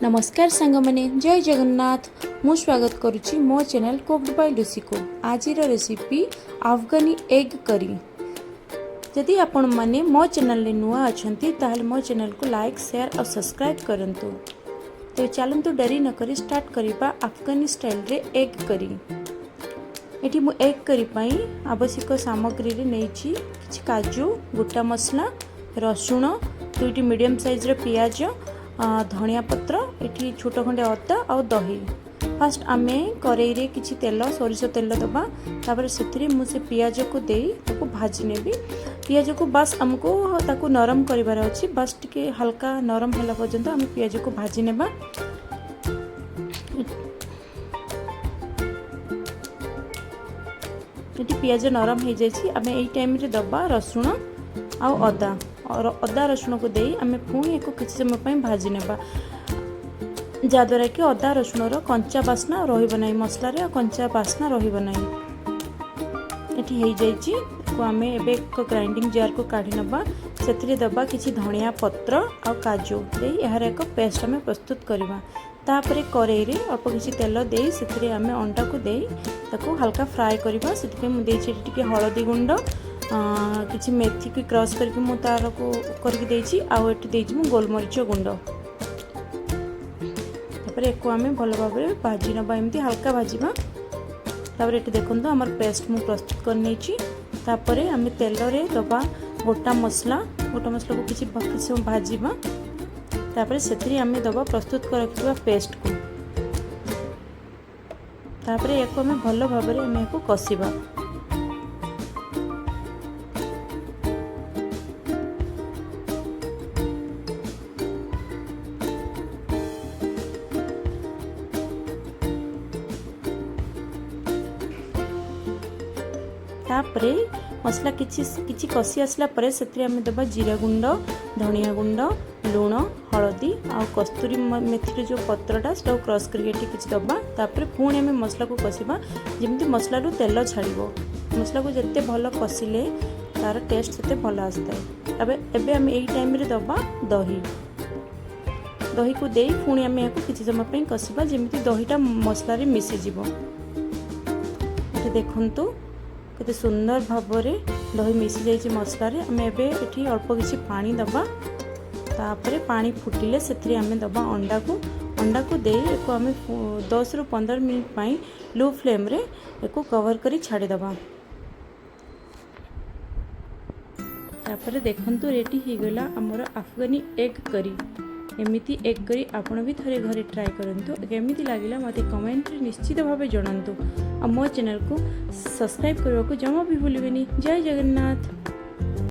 नमस्कार सांग मैंने जय जगन्नाथ मु स्वागत करुच्ची मो चैनल कुक्ड बाय लुसी को। आज रेसिपी अफगानी एग करी। जदि आपण माने मो चैनल रे नुआ अछंती ताहले मो चैनल को लाइक शेयर और सब्सक्राइब करंतु। तो चलंतु डरी न करी स्टार्ट करिबा अफगानी स्टाइल रे एग करी। एठी मु एग करी पई आवश्यक सामग्री रे नेछि किछि काजू, गोटा मसला, रसुण, दुईटी मीडियम साइज रे पियाज, धनिया पत्र, एठी छोट खंडे अदा और दही। फास्ट आमे करेई रे किछि तेल सोरिष तेल दबा तापर सेथिरे मु से पियाज को देई ताको भाजी नेबी। पियाज को बस हमको ताको नरम करिवार अछि, बस टिके हल्का नरम होला पर्यंत हम पियाज को भाजी नेबा। एठी पियाज नरम हे जायछि आमे एई टाइम रे दबा रसुण आ अदा और अदा रसुण को देई आमे पुणी एक किछि समय पई भाजी नेबा, जाद्वारा कि अदा रसुण रो कंचा बास्ना रहिबो नै, मसला रे कंचा बास्ना रहिबो नै। एठी हे जायछि को आमे एबे एक ग्राइंडिंग जार को काढी नबा, सेथिरे दबा किछि धनिया पत्र आ काजू देई एहार एक पेस्ट आमे प्रस्तुत करबा। तापरे करेई रे अल्प किछि तेल देई सेथिरे आमे अंडा को देई ताको हल्का फ्राई करबा। सेथिके मु देछि टिके हळदी गुंड, किछि मेथी को क्रश करके मु तार को करके देछि आ एठी देछि मु गोलमरिच गुंड। तापर एको आमे भलो भाबरे भाजी नबा, एमती हल्का भाजीबा। तापर एठी देखंतु हमर पेस्ट मु प्रस्तुत कर नेछि। तापरे आमे तेल रे दबा गोटा मसला को किछि भाजीबा। तापर सेथिरे आमे दबा प्रस्तुत कर रखिबा पेस्ट को। तापर एको आमे भलो भाबरे आमे एको कसिबा। तापरे मसला किछि कसी आसला परे सेथिरे आमे दबा जीरा गुंड, धनिया गुंड, लूण, हळदी आ कस्तूरी मेथी जो पत्रटा सेटा क्रश करके किछि दबा। तापरे पुणी आमे मसला को कसिबा जेमति मसला रु तेल छाड़िबो। मसला को जत्ते भलो कसिले तार टेस्ट सेते भलो आस्ताय। एबे आमे एई टाइम रे दबा दही को देई पुणी आमे याको किछि समय पई कसिबा जेमति दहीटा मसला रे मिसि जिवो। एठी देखंतु केते सुंदर भाबरे दही मिसी जाइछि मसला रे। आमे एबे एठी अल्प किछि पानी दबा। तापरे पानी फुटिले सेथिरे आमे दबा अंडा को देई एको आमे 10 रु 15 मिनिट पई लो फ्लेम रे एको कवर करी छाडी दबा। तापरे देखंतु रेडी हे गेला हमर अफगानी एग करी। एमिति एग करी आपण भी थरे घरे ट्राई करंतु। केमिति लागिला मते कमेंट रे निश्चित भाबे जणांतु। आ मो चैनल को सब्सक्राइब करबा को जमा भी भूलिबेनी। जय जगन्नाथ।